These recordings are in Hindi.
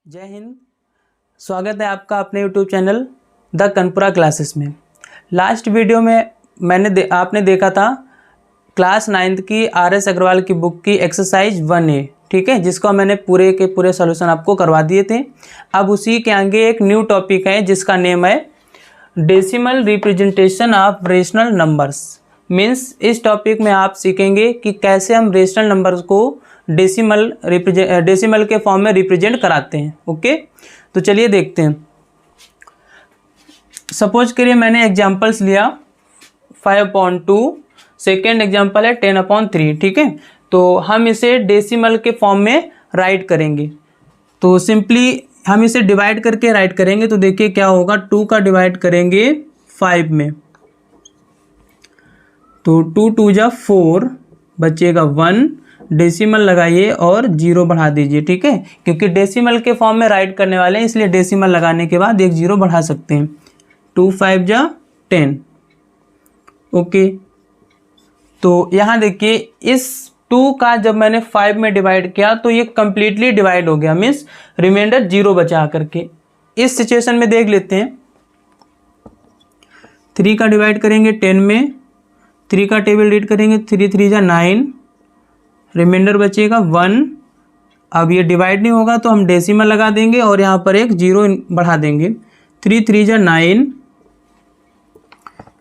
जय हिंद। स्वागत है आपका अपने यूट्यूब चैनल द कनपुरा क्लासेस में। लास्ट वीडियो में आपने देखा था क्लास 9th की आर.एस. अग्रवाल की बुक की एक्सरसाइज 1A, ठीक है, जिसको मैंने पूरे के पूरे सॉल्यूशन आपको करवा दिए थे। अब उसी के आगे एक न्यू टॉपिक है जिसका नेम है decimal representation of rational numbers. Means इस टॉपिक में आप सीखेंगे कि कैसे हम रेशनल नंबर्स को डेसिमल के फॉर्म में रिप्रेजेंट कराते हैं। ओके, तो चलिए देखते हैं। सपोज करिए मैंने एग्जांपल्स लिया 5/2, सेकेंड एग्जांपल है 10/3, ठीक है। तो हम इसे डेसिमल के फॉर्म में राइट करेंगे। तो सिंपली हम इसे डिवाइड करके राइट करेंगे। तो देखिए क्या होगा, 2 का डिवाइड करेंगे 5 में, तो 2 2 जा 4, बचेगा 1, डेसिमल लगाइए और 0 बढ़ा दीजिए, ठीक है, क्योंकि डेसिमल के फॉर्म में राइट करने वाले हैं, इसलिए डेसिमल लगाने के बाद एक 0 बढ़ा सकते हैं। 2 5 जा 10। ओके, तो यहाँ देखिए इस 2 का जब मैंने 5 में डिवाइड किया तो ये कंप्लीटली डिवाइड हो गया, मीन्स रिमाइंडर 0 बचा करके। इस सिचुएशन में देख लेते हैं। 3 का डिवाइड करेंगे 10 में, 3 का टेबल रीड करेंगे, 3 3 जा 9, रिमाइंडर बचेगा 1। अब ये डिवाइड नहीं होगा तो हम डेसिमल लगा देंगे और यहाँ पर एक 0 बढ़ा देंगे। 3 3 जा 9,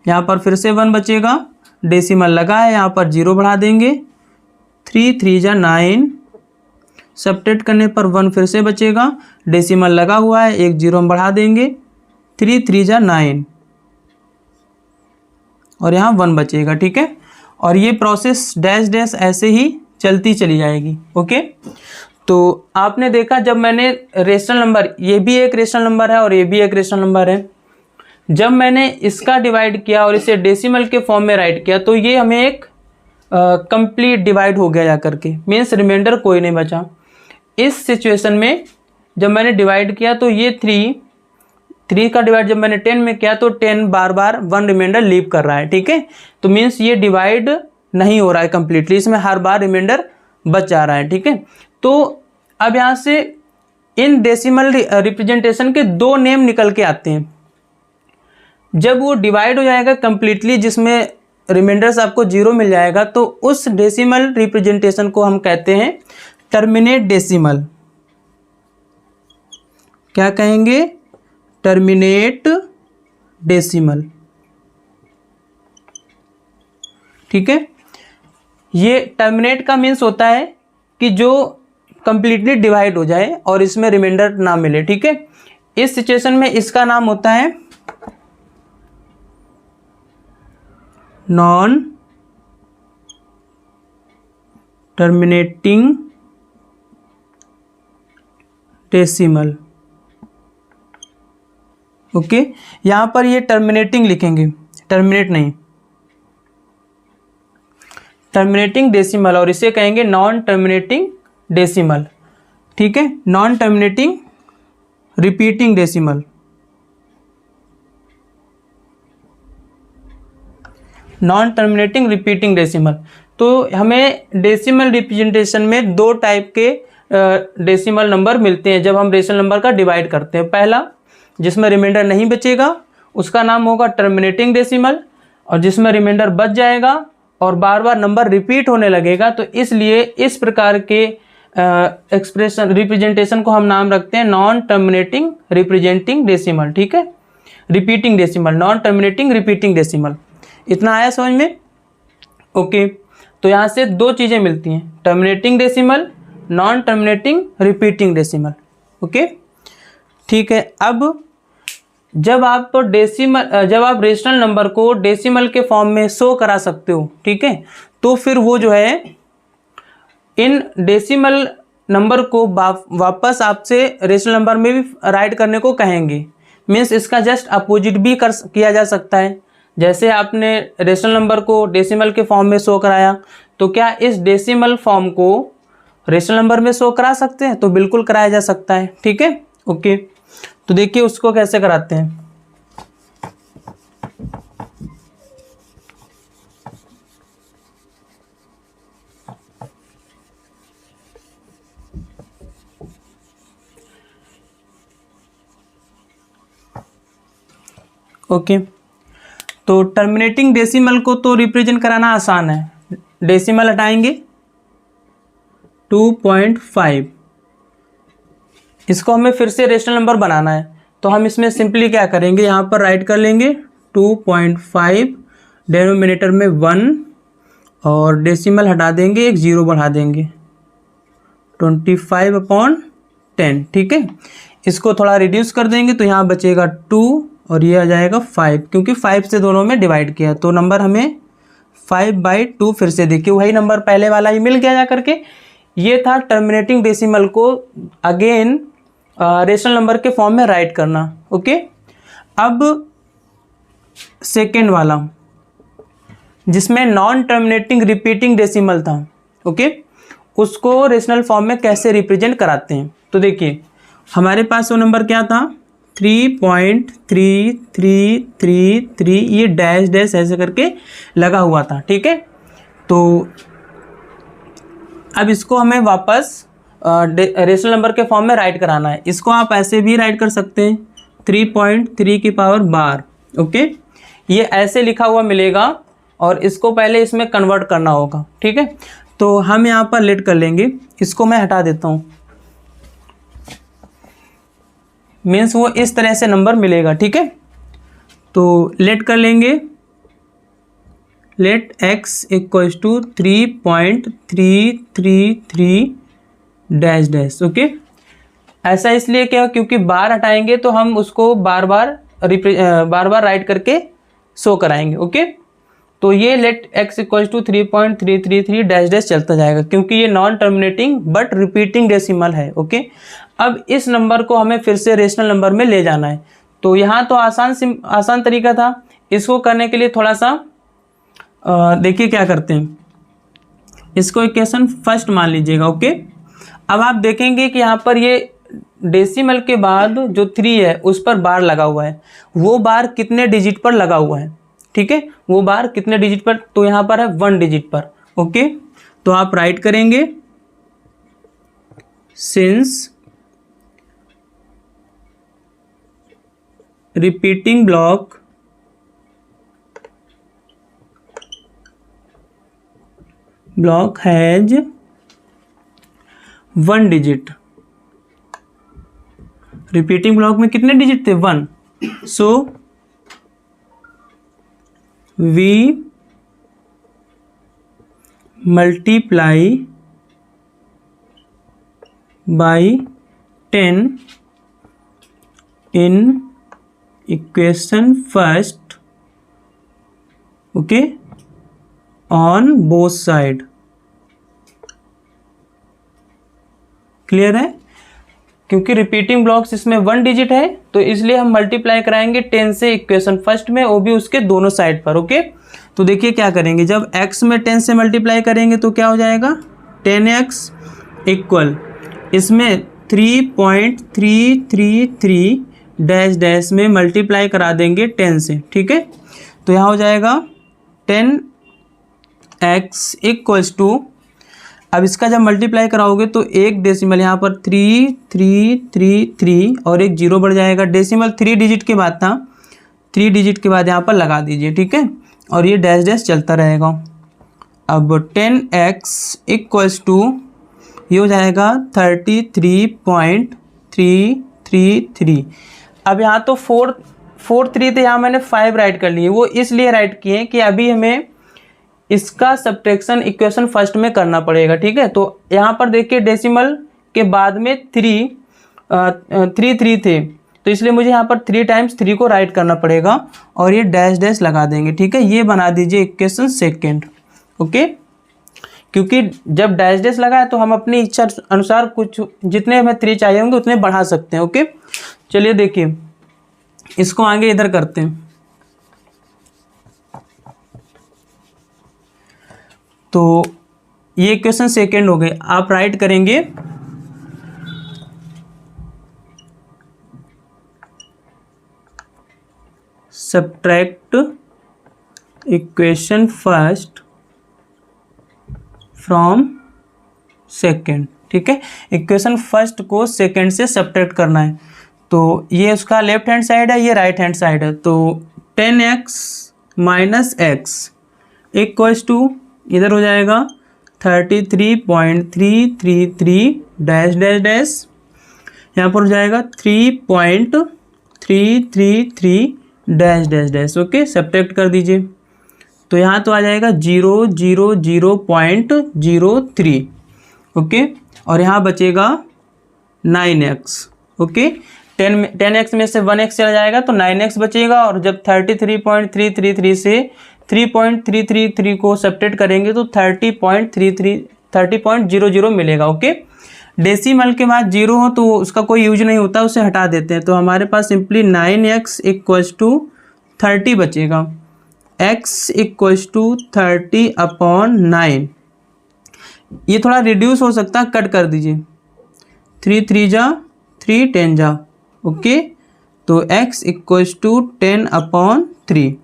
यहाँ पर फिर से 1 बचेगा, डेसिमल लगा है, यहाँ पर 0 बढ़ा देंगे। 3 3 जा 9, सब्ट्रैक्ट करने पर 1 फिर से बचेगा, डेसिमल लगा हुआ है, एक 0 हम बढ़ा देंगे। 3 3 जा 9 और यहाँ 1 बचेगा, ठीक है। और ये प्रोसेस डैश डैश ऐसे ही चलती चली जाएगी। ओके, तो आपने देखा जब मैंने रेशनल नंबर, ये भी एक रेशनल नंबर है और ये भी एक रेशनल नंबर है, जब मैंने इसका डिवाइड किया और इसे डेसिमल के फॉर्म में राइट किया तो ये हमें एक कंप्लीट डिवाइड हो गया जाकर के, मीन्स रिमाइंडर कोई नहीं बचा। इस सिचुएशन में जब मैंने डिवाइड किया तो ये 3 का डिवाइड जब मैंने 10 में किया तो 10 बार बार 1 रिमाइंडर लीव कर रहा है, ठीक है। तो मीन्स ये डिवाइड नहीं हो रहा है कंप्लीटली, इसमें हर बार रिमाइंडर बच जा रहा है, ठीक है। तो अब यहाँ से इन डेसिमल रिप्रेजेंटेशन के 2 नेम निकल के आते हैं। जब वो डिवाइड हो जाएगा कंप्लीटली, जिसमें रिमाइंडर्स आपको 0 मिल जाएगा, तो उस डेसिमल रिप्रेजेंटेशन को हम कहते हैं टर्मिनेट डेसिमल। क्या कहेंगे? टर्मिनेट डेसिमल, ठीक है। ये टर्मिनेट का मीन्स होता है कि जो कंप्लीटली डिवाइड हो जाए और इसमें रिमाइंडर ना मिले, ठीक है। इस सिचुएशन में इसका नाम होता है नॉन टर्मिनेटिंग डेसिमल। ओके, यहां पर ये टर्मिनेटिंग लिखेंगे, टर्मिनेट नहीं, टर्मिनेटिंग डेसिमल, और इसे कहेंगे नॉन टर्मिनेटिंग डेसिमल, ठीक है। Non terminating repeating decimal, non terminating repeating decimal. तो हमें डेसिमल रिप्रेजेंटेशन में 2 टाइप के डेसिमल नंबर मिलते हैं जब हम रेशनल नंबर का डिवाइड करते हैं। पहला, जिसमें रिमाइंडर नहीं बचेगा उसका नाम होगा टर्मिनेटिंग डेसिमल, और जिसमें रिमाइंडर बच जाएगा और बार बार नंबर रिपीट होने लगेगा तो इसलिए इस प्रकार के एक्सप्रेशन रिप्रेजेंटेशन को हम नाम रखते हैं नॉन टर्मिनेटिंग रिप्रेजेंटिंग डेसिमल, ठीक है। Repeating decimal, non terminating repeating decimal. इतना आया समझ में? ओके, तो यहाँ से 2 चीज़ें मिलती हैं, terminating decimal, non terminating repeating decimal. Okay, ठीक है। अब जब आप रेशनल नंबर को डेसिमल के फॉर्म में शो करा सकते हो, ठीक है, तो फिर वो जो है इन डेसिमल नंबर को वापस आपसे रेशनल नंबर में भी राइट करने को कहेंगे। मीन्स इसका जस्ट अपोजिट भी किया जा सकता है। जैसे आपने रेशनल नंबर को डेसिमल के फॉर्म में शो कराया, तो क्या इस डेसिमल फॉर्म को रेशनल नंबर में शो करा सकते हैं? तो बिल्कुल कराया जा सकता है, ठीक है। ओके, तो देखिए उसको कैसे कराते हैं। ओके। तो टर्मिनेटिंग डेसिमल को तो रिप्रेजेंट कराना आसान है, डेसिमल हटाएंगे 2.5, इसको हमें फिर से रेशनल नंबर बनाना है, तो हम इसमें सिंपली क्या करेंगे, यहाँ पर राइट कर लेंगे 2.5, डेनोमिनेटर में 1 और डेसिमल हटा देंगे, एक 0 बढ़ा देंगे, 25/10, ठीक है। इसको थोड़ा रिड्यूस कर देंगे तो यहाँ बचेगा 2 और ये आ जाएगा 5, क्योंकि 5 से दोनों में डिवाइड किया, तो नंबर हमें 5/2 फिर से देखिए वही नंबर पहले वाला ही मिल गया जा करके। ये था टर्मिनेटिंग डेसिमल को अगेन रेशनल नंबर के फॉर्म में राइट करना। ओके, अब सेकेंड वाला जिसमें नॉन टर्मिनेटिंग रिपीटिंग डेसिमल था, ओके, उसको रेशनल फॉर्म में कैसे रिप्रेजेंट कराते हैं। तो देखिए हमारे पास वो नंबर क्या था 3.3333, ये डैश डैश ऐसे करके लगा हुआ था, ठीक है। तो अब इसको हमें वापस रेशनल नंबर के फॉर्म में राइट कराना है। इसको आप ऐसे भी राइट कर सकते हैं 3.3 की पावर 12, ओके, ये ऐसे लिखा हुआ मिलेगा और इसको पहले इसमें कन्वर्ट करना होगा, ठीक है। तो हम यहाँ पर लेट कर लेंगे, इसको मैं हटा देता हूँ, मीन्स वो इस तरह से नंबर मिलेगा, ठीक है। तो लेट कर लेंगे, let x equals to 3.333 dash dash, okay. ऐसा इसलिए क्या, क्योंकि बार हटाएंगे तो हम उसको बार बार राइट करके शो कराएंगे, ओके। तो ये let x equals to 3.333 dash dash चलता जाएगा, क्योंकि ये non terminating but repeating decimal है, ओके। अब इस नंबर को हमें फिर से रेशनल नंबर में ले जाना है। तो यहाँ तो आसान तरीका था, इसको करने के लिए थोड़ा सा देखिए क्या करते हैं, इसको इक्वेशन फर्स्ट मान लीजिएगा, ओके। अब आप देखेंगे कि यहाँ पर ये डेसिमल के बाद जो 3 है उस पर बार लगा हुआ है, वो बार कितने डिजिट पर लगा हुआ है, ठीक है, वो बार कितने डिजिट पर, तो यहाँ पर है 1 डिजिट पर, ओके। तो आप राइट करेंगे since repeating block has 1 digit, repeating block में कितने डिजिट थे 1, so we multiply by 10 in equation first, okay, on both side. Clear है, क्योंकि रिपीटिंग ब्लॉक्स इसमें 1 डिजिट है तो इसलिए हम मल्टीप्लाई कराएंगे 10 से इक्वेशन फर्स्ट में, वो भी उसके दोनों साइड पर, ओके। तो देखिए क्या करेंगे, जब x में 10 से मल्टीप्लाई करेंगे तो क्या हो जाएगा 10x इक्वल, इसमें 3.333 डैश डैश में मल्टीप्लाई करा देंगे 10 से, ठीक है। तो यहाँ हो जाएगा 10x इक्वल्स टू, अब इसका जब मल्टीप्लाई कराओगे तो एक डेसिमल यहाँ पर 3333 और एक 0 बढ़ जाएगा, डेसिमल 3 डिजिट के बाद था, 3 डिजिट के बाद यहाँ पर लगा दीजिए, ठीक है, और ये डैश डैश चलता रहेगा। अब 10x इक्वल्स टू ये हो जाएगा 33.333। अब यहाँ तो 4 3 थे, यहाँ मैंने 5 राइट कर लिए, वो इसलिए राइट किए कि अभी हमें इसका सब्ट्रैक्शन इक्वेशन फर्स्ट में करना पड़ेगा, ठीक है। तो यहाँ पर देखिए डेसिमल के बाद में 3 थे, तो इसलिए मुझे यहाँ पर 3 टाइम्स 3 को राइट करना पड़ेगा और ये डैश डैश लगा देंगे, ठीक है। ये बना दीजिए इक्वेशन सेकेंड, ओके। क्योंकि जब डैश डैश लगा है तो हम अपनी इच्छा अनुसार कुछ जितने हमें 3 चाहिए होंगे उतने बढ़ा सकते हैं, ओके। चलिए देखिए इसको आगे इधर करते हैं। तो ये इक्वेशन सेकेंड हो गए, आप राइट करेंगे subtract equation first from second, ठीक है। इक्वेशन फर्स्ट को सेकेंड से सब्ट्रैक्ट करना है, तो ये उसका लेफ्ट हैंड साइड है, ये राइट हैंड साइड है, तो 10x minus x equals to इधर हो जाएगा 33.333 डैश डैश डैश, यहाँ पर हो जाएगा 3.333 dash dash dash. Okay, subtract कर दीजिए तो यहाँ तो आ जाएगा 0.03। ओके, और यहाँ बचेगा 9x। ओके, 10x में से 1x चला जाएगा तो 9x बचेगा, और जब 33.333 से 3.333 को सब्ट्रैक्ट करेंगे तो 30.00 मिलेगा। ओके, डेसिमल के बाद 0 हो तो उसका कोई यूज नहीं होता, उसे हटा देते हैं। तो हमारे पास सिंपली 9x इक्वल्स टू 30 बचेगा, x इक्वल्स टू 30/9। ये थोड़ा रिड्यूस हो सकता है, कट कर दीजिए, 3 3 जा 3 10 जा। ओके, तो x इक्वल्स टू 10/3।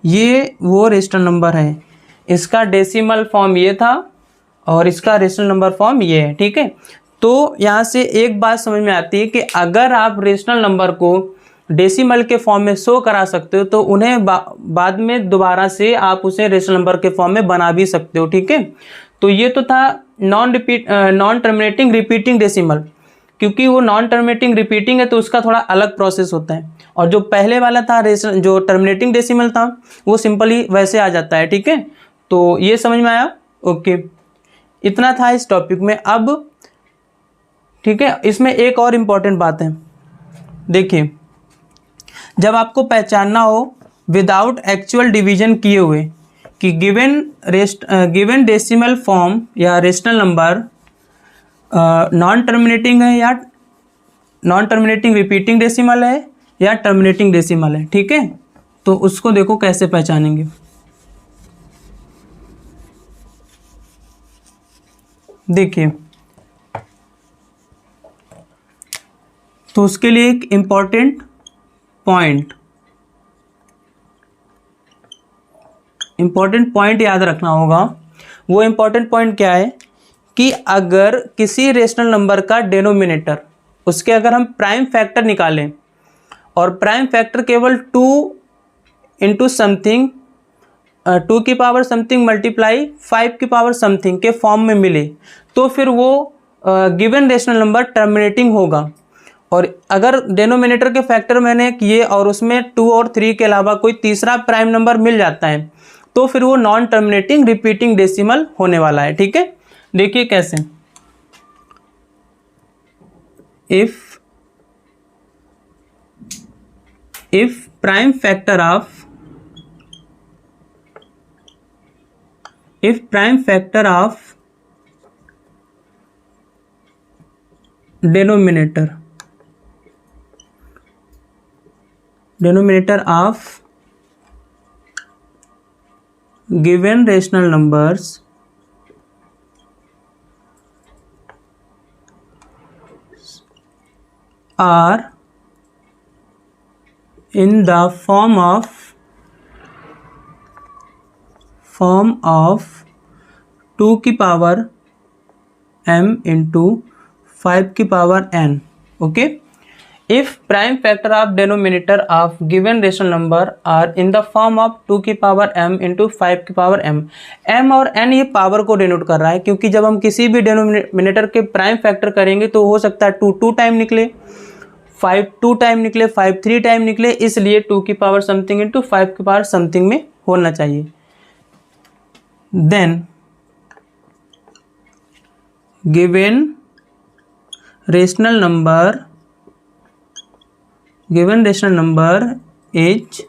ये वो रेशनल नंबर है, इसका डेसिमल फॉर्म ये था और इसका रेशनल नंबर फॉर्म ये है। ठीक है, तो यहाँ से एक बात समझ में आती है कि अगर आप रेशनल नंबर को डेसिमल के फॉर्म में शो करा सकते हो तो उन्हें बाद में दोबारा से आप उसे रेशनल नंबर के फॉर्म में बना भी सकते हो। ठीक है, तो ये तो था नॉन टर्मिनेटिंग रिपीटिंग डेसिमल। क्योंकि वो नॉन टर्मिनेटिंग रिपीटिंग है तो उसका थोड़ा अलग प्रोसेस होता है, और जो पहले वाला था जो टर्मिनेटिंग डेसिमल था वो सिंपली वैसे आ जाता है। ठीक है, तो ये समझ में आया। ओके, इतना था इस टॉपिक में। अब ठीक है, इसमें एक और इम्पॉर्टेंट बात है। देखिए, जब आपको पहचानना हो विदाउट एक्चुअल डिवीजन किए हुए कि गिवन डेसिमल फॉर्म या रेशनल नंबर नॉन टर्मिनेटिंग है या नॉन टर्मिनेटिंग रिपीटिंग डेसिमल है या टर्मिनेटिंग डेसिमल है। ठीक है, तो उसको देखो कैसे पहचानेंगे। देखिए, तो उसके लिए एक इम्पॉर्टेंट पॉइंट याद रखना होगा। वो इम्पॉर्टेंट पॉइंट क्या है कि अगर किसी रेशनल नंबर का डेनोमिनेटर, उसके अगर हम प्राइम फैक्टर निकालें और प्राइम फैक्टर केवल 2 इंटू समथिंग 2 की पावर समथिंग मल्टीप्लाई 5 की पावर समथिंग के फॉर्म में मिले तो फिर वो गिवन रेशनल नंबर टर्मिनेटिंग होगा। और अगर डेनोमिनेटर के फैक्टर मैंने किए और उसमें 2 और 3 के अलावा कोई तीसरा प्राइम नंबर मिल जाता है तो फिर वो नॉन टर्मिनेटिंग रिपीटिंग डेसिमल होने वाला है। ठीक है, देखिए कैसे। If prime factor of denominator of given rational numbers are in the form of 2 की पावर m into 5 की power n। Okay, if prime factor of denominator of given rational number are in the form of 2 की पावर m into 5 की पावर m। m और n ये पावर को डिनोट कर रहा है, क्योंकि जब हम किसी भी डेनोमिनेटर के प्राइम फैक्टर करेंगे तो हो सकता है 2 टाइम निकले, 5 2 टाइम निकले, 5 3 टाइम निकले, इसलिए 2 की पावर समथिंग इंटू 5 की पावर समथिंग में होना चाहिए। Then given rational number is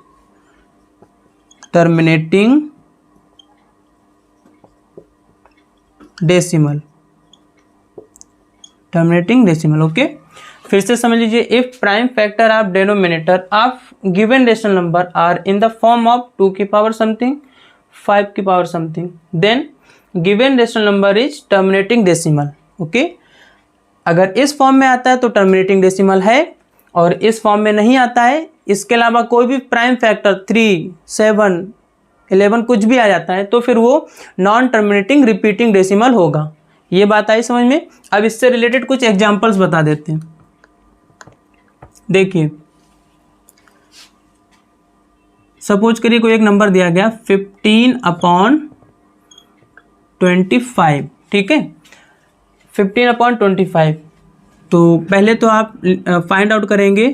terminating decimal. Okay, फिर से समझ लीजिए। If prime factor of denominator of given rational number are in the form of 2 की पावर समथिंग 5 की power something, then given rational number is terminating decimal. Okay, अगर इस फॉर्म में आता है तो टर्मिनेटिंग डेसिमल है, और इस फॉर्म में नहीं आता है, इसके अलावा कोई भी प्राइम फैक्टर 3 7 11 कुछ भी आ जाता है तो फिर वो नॉन टर्मिनेटिंग रिपीटिंग डेसिमल होगा। ये बात आई समझ में। अब इससे रिलेटेड कुछ एग्जांपल्स बता देते हैं। सपोज करिए कोई एक नंबर दिया गया 15/25, ठीक है, 15/25। तो पहले तो आप फाइंड आउट करेंगे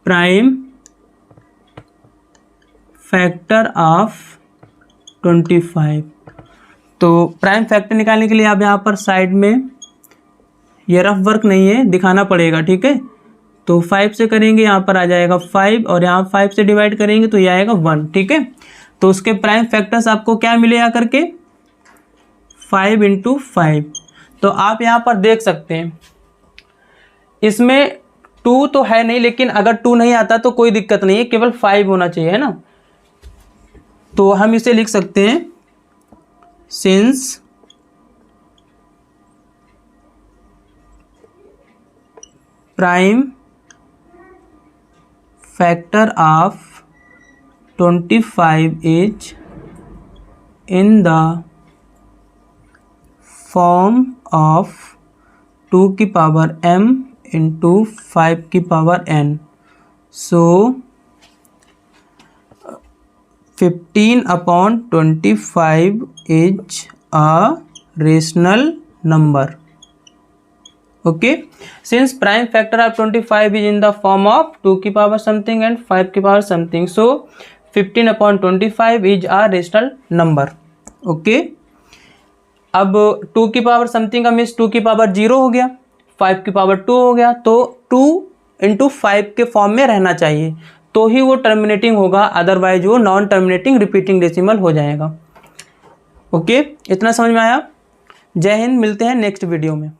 प्राइम फैक्टर ऑफ 25। तो प्राइम फैक्टर निकालने के लिए आप यहाँ पर साइड में, ये रफ वर्क नहीं है, दिखाना पड़ेगा, ठीक है। तो 5 से करेंगे, यहाँ पर आ जाएगा 5 और यहाँ 5 से डिवाइड करेंगे तो ये आएगा 1, ठीक है। तो उसके प्राइम फैक्टर्स आपको क्या मिले आकर के 5 × 5। तो आप यहाँ पर देख सकते हैं इसमें 2 तो है नहीं, लेकिन अगर 2 नहीं आता तो कोई दिक्कत नहीं है, केवल 5 होना चाहिए, है ना। तो हम इसे लिख सकते हैं since prime factor of 25 is in the form of 2 की पावर m × 5 की power n। So 15/25 is a rational number. Okay, since prime factor of 25 is in the form of 2 की पावर something and 5 की power something, so 15/25 is a rational number। Okay, अब 2 की पावर समथिंग का मीन्स 2 की पावर 0 हो गया, 5 की पावर 2 हो गया, तो 2 × 5 के फॉर्म में रहना चाहिए तो ही वो टर्मिनेटिंग होगा, अदरवाइज वो नॉन टर्मिनेटिंग रिपीटिंग डेसिमल हो जाएगा। ओके, इतना समझ में आया। जय हिंद, मिलते हैं नेक्स्ट वीडियो में।